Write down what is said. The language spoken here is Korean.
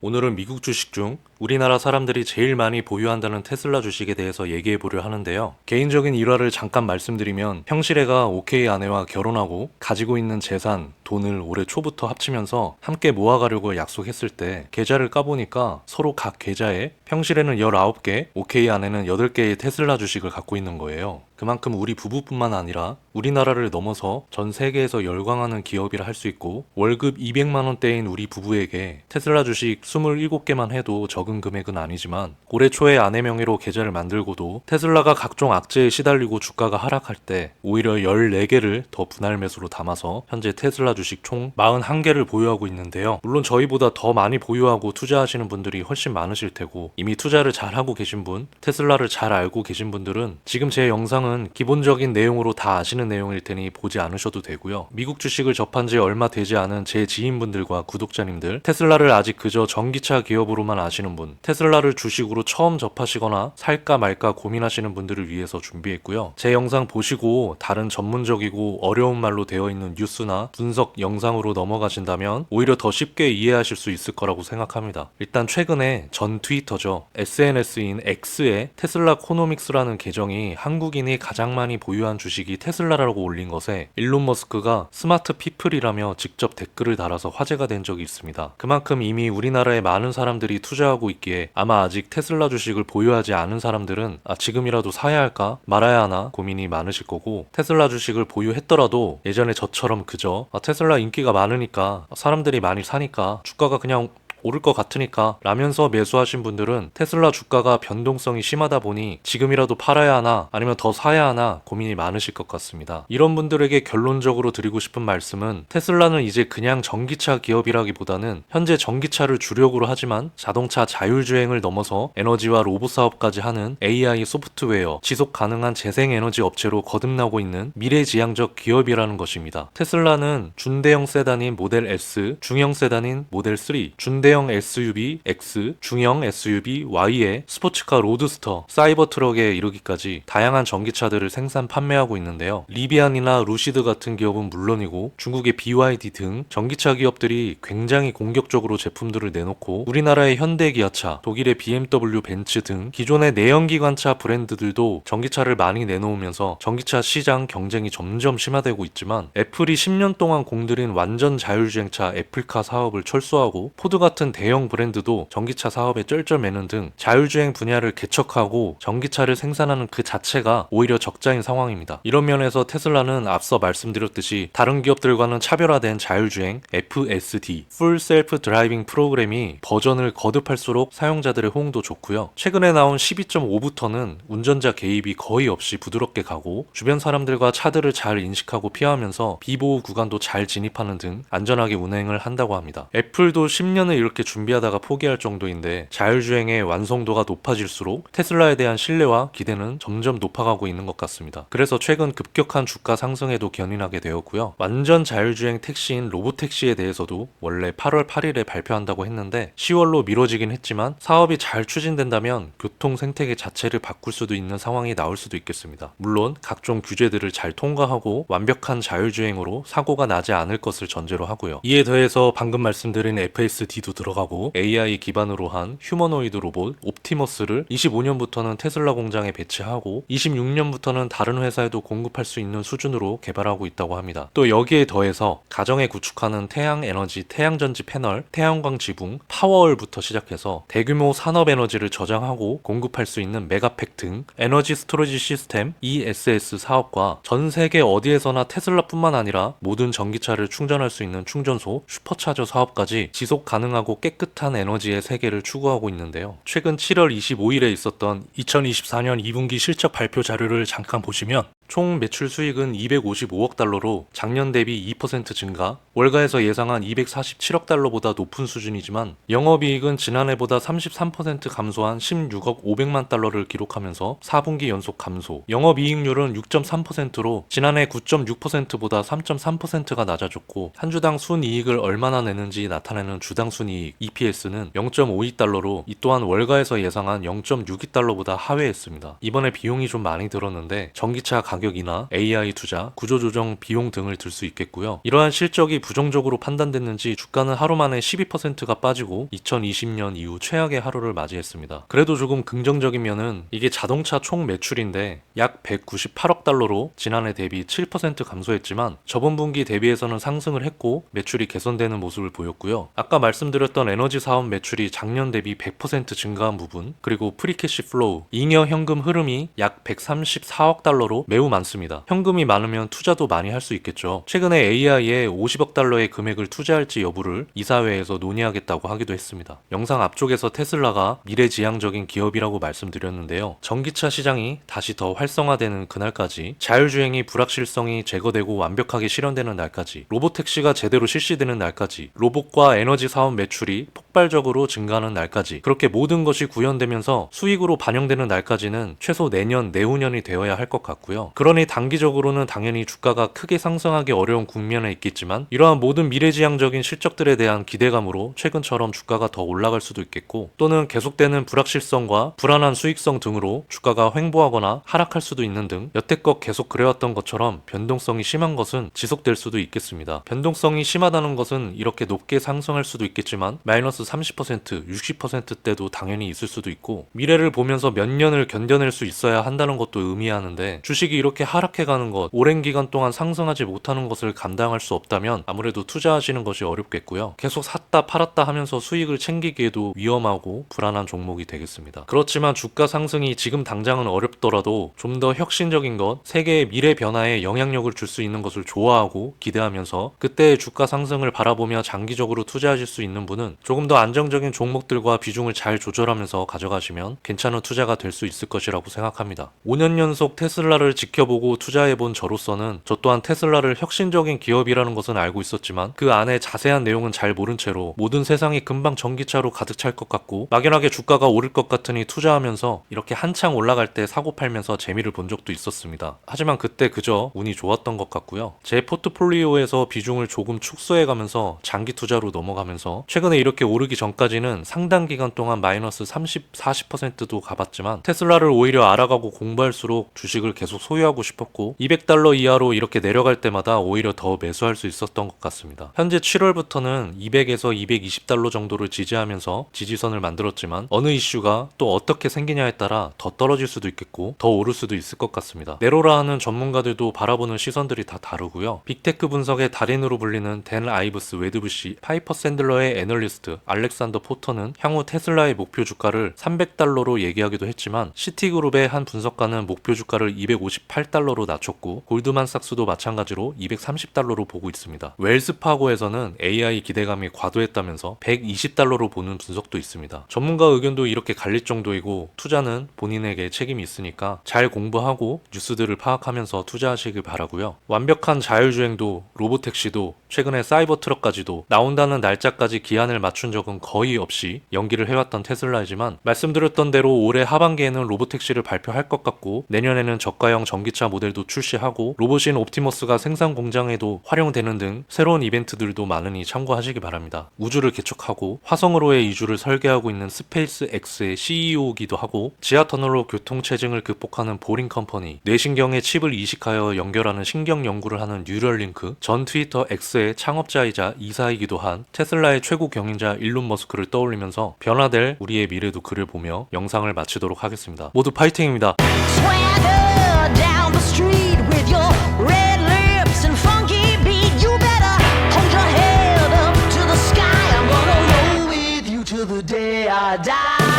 오늘은 미국 주식 중 우리나라 사람들이 제일 많이 보유한다는 테슬라 주식에 대해서 얘기해 보려 하는데요. 개인적인 일화를 잠깐 말씀드리면 형실애가 OK 아내와 결혼하고 가지고 있는 재산, 돈을 올해 초부터 합치면서 함께 모아가려고 약속했을 때 계좌를 까보니까 서로 각 계좌에 형실애는 19개, OK 아내는 8개의 테슬라 주식을 갖고 있는 거예요. 그만큼 우리 부부뿐만 아니라 우리나라를 넘어서 전 세계에서 열광하는 기업이라 할 수 있고 월급 200만 원대인 우리 부부에게 테슬라 주식 27개만 해도 적은 금액은 아니지만 올해 초에 아내 명의로 계좌를 만들고도 테슬라가 각종 악재에 시달리고 주가가 하락할 때 오히려 14개를 더 분할 매수로 담아서 현재 테슬라 주식 총 41개를 보유하고 있는데요. 물론 저희보다 더 많이 보유하고 투자하시는 분들이 훨씬 많으실 테고 이미 투자를 잘하고 계신 분, 테슬라를 잘 알고 계신 분들은 지금 제 영상은 기본적인 내용으로 다 아시는 내용일 테니 보지 않으셔도 되고요. 미국 주식을 접한 지 얼마 되지 않은 제 지인분들과 구독자님들, 테슬라를 아직 그저 전기차 기업으로만 아시는 분, 테슬라를 주식으로 처음 접하시거나 살까 말까 고민하시는 분들을 위해서 준비했고요. 제 영상 보시고 다른 전문적이고 어려운 말로 되어 있는 뉴스나 분석 영상으로 넘어가신다면 오히려 더 쉽게 이해하실 수 있을 거라고 생각합니다. 일단 최근에 전 트위터죠. SNS인 X에 테슬라 코노믹스라는 계정이 한국인이 가장 많이 보유한 주식이 테슬라라고 올린 것에 일론 머스크가 스마트 피플이라며 직접 댓글을 달아서 화제가 된 적이 있습니다. 그만큼 이미 우리나라에 많은 사람들이 투자하고 있기에 아마 아직 테슬라 주식을 보유하지 않은 사람들은 지금이라도 사야 할까 말아야 하나 고민이 많으실 거고, 테슬라 주식을 보유했더라도 예전에 저처럼 그저 테슬라 인기가 많으니까 사람들이 많이 사니까 주가가 그냥 오를 것 같으니까 라면서 매수하신 분들은 테슬라 주가가 변동성이 심하다 보니 지금이라도 팔아야 하나 아니면 더 사야 하나 고민이 많으실 것 같습니다. 이런 분들에게 결론적으로 드리고 싶은 말씀은 테슬라는 이제 그냥 전기차 기업이라기보다는 현재 전기차를 주력으로 하지만 자동차 자율주행을 넘어서 에너지와 로봇 사업까지 하는 AI 소프트웨어, 지속 가능한 재생에너지 업체로 거듭나고 있는 미래지향적 기업이라는 것입니다. 테슬라는 준대형 세단인 모델 S, 중형 세단인 모델 3, 중대형 SUV X, 중형 SUV Y에 스포츠카 로드스터, 사이버 트럭에 이르기까지 다양한 전기차들을 생산 판매하고 있는데요. 리비안이나 루시드 같은 기업은 물론이고 중국의 BYD 등 전기차 기업들이 굉장히 공격적으로 제품들을 내놓고 우리나라의 현대 기아차, 독일의 BMW 벤츠 등 기존의 내연기관차 브랜드들도 전기차를 많이 내놓으면서 전기차 시장 경쟁이 점점 심화되고 있지만 애플이 10년 동안 공들인 완전 자율주행차 애플카 사업을 철수하고 포드 같은 대형 브랜드도 전기차 사업에 쩔쩔매는 등 자율주행 분야를 개척하고 전기차를 생산하는 그 자체가 오히려 적자인 상황입니다. 이런 면에서 테슬라는 앞서 말씀드렸듯이 다른 기업들과는 차별화된 자율주행 FSD (Full Self Driving) 프로그램이 버전을 거듭할수록 사용자들의 호응도 좋고요. 최근에 나온 12.5부터는 운전자 개입이 거의 없이 부드럽게 가고 주변 사람들과 차들을 잘 인식하고 피하면서 비보호 구간도 잘 진입하는 등 안전하게 운행을 한다고 합니다. 애플도 10년을 이렇게 준비하다가 포기할 정도인데 자율주행의 완성도가 높아질수록 테슬라에 대한 신뢰와 기대는 점점 높아가고 있는 것 같습니다. 그래서 최근 급격한 주가 상승에도 견인하게 되었고요. 완전 자율주행 택시인 로보택시에 대해서도 원래 8월 8일에 발표한다고 했는데 10월로 미뤄지긴 했지만 사업이 잘 추진된다면 교통 생태계 자체를 바꿀 수도 있는 상황이 나올 수도 있겠습니다. 물론 각종 규제들을 잘 통과하고 완벽한 자율주행으로 사고가 나지 않을 것을 전제로 하고요. 이에 더해서 방금 말씀드린 FSD도 들어가고 AI 기반으로 한 휴머노이드 로봇 옵티머스를 25년부터는 테슬라 공장에 배치하고 26년부터는 다른 회사에도 공급할 수 있는 수준으로 개발하고 있다고 합니다. 또 여기에 더해서 가정에 구축하는 태양에너지 태양전지 패널, 태양광 지붕, 파워월부터 시작해서 대규모 산업에너지를 저장하고 공급할 수 있는 메가팩 등 에너지 스토리지 시스템 ESS 사업과 전 세계 어디에서나 테슬라뿐만 아니라 모든 전기차를 충전할 수 있는 충전소 슈퍼차저 사업까지 지속 가능하고 깨끗한 에너지의 세계를 추구하고 있는데요. 최근 7월 25일에 있었던 2024년 2분기 실적 발표 자료를 잠깐 보시면 총 매출 수익은 255억 달러로 작년 대비 2% 증가, 월가에서 예상한 247억 달러보다 높은 수준이지만 영업이익은 지난해보다 33% 감소한 16억 500만 달러를 기록하면서 4분기 연속 감소, 영업이익률은 6.3%로 지난해 9.6%보다 3.3%가 낮아졌고 한 주당 순이익을 얼마나 내는지 나타내는 주당 순이익 EPS는 0.52달러로 이 또한 월가에서 예상한 0.62달러보다 하회했습니다. 이번에 비용이 좀 많이 들었는데 전기차 가격 가격이나 AI 투자, 구조조정 비용 등을 들 수 있겠고요. 이러한 실적이 부정적으로 판단됐는지 주가는 하루 만에 12%가 빠지고 2020년 이후 최악의 하루를 맞이했습니다. 그래도 조금 긍정적인 면은 이게 자동차 총 매출인데 약 198억 달러로 지난해 대비 7% 감소했지만 저번 분기 대비해서는 상승을 했고 매출이 개선되는 모습을 보였고요. 아까 말씀드렸던 에너지 사업 매출이 작년 대비 100% 증가한 부분, 그리고 프리캐시 플로우, 잉여 현금 흐름이 약 134억 달러로 매우 많습니다. 현금이 많으면 투자도 많이 할 수 있겠죠. 최근에 AI에 50억 달러의 금액을 투자할지 여부를 이사회에서 논의하겠다고 하기도 했습니다. 영상 앞쪽에서 테슬라가 미래지향적인 기업이라고 말씀드렸는데요. 전기차 시장이 다시 더 활성화되는 그날까지, 자율주행이 불확실성이 제거되고 완벽하게 실현되는 날까지, 로보택시가 제대로 실시되는 날까지, 로봇과 에너지 사업 매출이 폭발적으로 증가하는 날까지, 그렇게 모든 것이 구현되면서 수익으로 반영되는 날까지는 최소 내년, 내후년이 되어야 할 것 같고요. 그러니 단기적으로는 당연히 주가가 크게 상승하기 어려운 국면에 있겠지만 이러한 모든 미래지향적인 실적들에 대한 기대감으로 최근처럼 주가가 더 올라갈 수도 있겠고, 또는 계속되는 불확실성과 불안한 수익성 등으로 주가가 횡보하거나 하락할 수도 있는 등 여태껏 계속 그래왔던 것처럼 변동성이 심한 것은 지속될 수도 있겠습니다. 변동성이 심하다는 것은 이렇게 높게 상승할 수도 있겠지만 마이너스 30%, 60%대도 당연히 있을 수도 있고, 미래를 보면서 몇 년을 견뎌낼 수 있어야 한다는 것도 의미하는데, 주식이 이렇게 하락해가는 것, 오랜 기간 동안 상승하지 못하는 것을 감당할 수 없다면 아무래도 투자하시는 것이 어렵겠고요. 계속 샀다 팔았다 하면서 수익을 챙기기에도 위험하고 불안한 종목이 되겠습니다. 그렇지만 주가 상승이 지금 당장은 어렵더라도 좀 더 혁신적인 것, 세계의 미래 변화에 영향력을 줄 수 있는 것을 좋아하고 기대하면서 그때의 주가 상승을 바라보며 장기적으로 투자하실 수 있는 분은 조금 더 안정적인 종목들과 비중을 잘 조절하면서 가져가시면 괜찮은 투자가 될 수 있을 것이라고 생각합니다. 5년 연속 테슬라를 지켜보고 투자해본 저로서는 저 또한 테슬라를 혁신적인 기업이라는 것은 알고 있었지만 그 안에 자세한 내용은 잘 모른 채로 모든 세상이 금방 전기차로 가득 찰 것 같고 막연하게 주가가 오를 것 같으니 투자하면서 이렇게 한창 올라갈 때 사고 팔면서 재미를 본 적도 있었습니다. 하지만 그때 그저 운이 좋았던 것 같고요. 제 포트폴리오에서 비중을 조금 축소해가면서 장기 투자로 넘어가면서 최근에 이렇게 오르기 전까지는 상당 기간 동안 마이너스 30, 40%도 가봤지만 테슬라를 오히려 알아가고 공부할수록 주식을 계속 소유하고 싶었고 200달러 이하로 이렇게 내려갈 때마다 오히려 더 매수할 수 있었던 것 같습니다. 현재 7월부터는 200에서 220달러 정도를 지지하면서 지지선을 만들었지만 어느 이슈가 또 어떻게 생기냐에 따라 더 떨어질 수도 있겠고 더 오를 수도 있을 것 같습니다. 네로라 하는 전문가들도 바라보는 시선들이 다 다르고요. 빅테크 분석의 달인으로 불리는 댄 아이브스 웨드부시, 파이퍼 샌들러의 애널리스트 알렉산더 포터는 향후 테슬라의 목표 주가를 300달러로 얘기하기도 했지만 시티그룹의 한 분석가는 목표 주가를 258달러로 낮췄고 골드만삭스도 마찬가지로 230달러로 보고 있습니다. 웰스파고에서는 AI 기대감이 과도했다면서 120달러로 보는 분석도 있습니다. 전문가 의견도 이렇게 갈릴 정도이고 투자는 본인에게 책임이 있으니까 잘 공부하고 뉴스들을 파악하면서 투자하시길 바라고요. 완벽한 자율주행도 로보택시도 최근에 사이버 트럭까지도 나온다는 날짜까지 기한을 맞춘 적은 거의 없이 연기를 해왔던 테슬라이지만 말씀드렸던 대로 올해 하반기에는 로보택시를 발표할 것 같고 내년에는 저가형 전기차 모델도 출시하고 로봇인 옵티머스가 생산 공장에도 활용되는 등 새로운 이벤트들도 많으니 참고하시기 바랍니다. 우주를 개척하고 화성으로의 이주를 설계하고 있는 스페이스 X의 CEO이기도 하고 지하터널로 교통체증을 극복하는 보링 컴퍼니, 뇌신경에 칩을 이식하여 연결하는 신경 연구를 하는 뉴럴링크, 전 트위터 X의 창업자이자 이사이기도 한 테슬라의 최고 경영자 일론 머스크를 떠올리면서 변화될 우리의 미래도 그를 보며 영상을 마치도록 하겠습니다. 모두 파이팅입니다. Swagger down the street with your red lips and funky beat. You better hold your head up to the sky. I'm gonna roll with you till the day I die.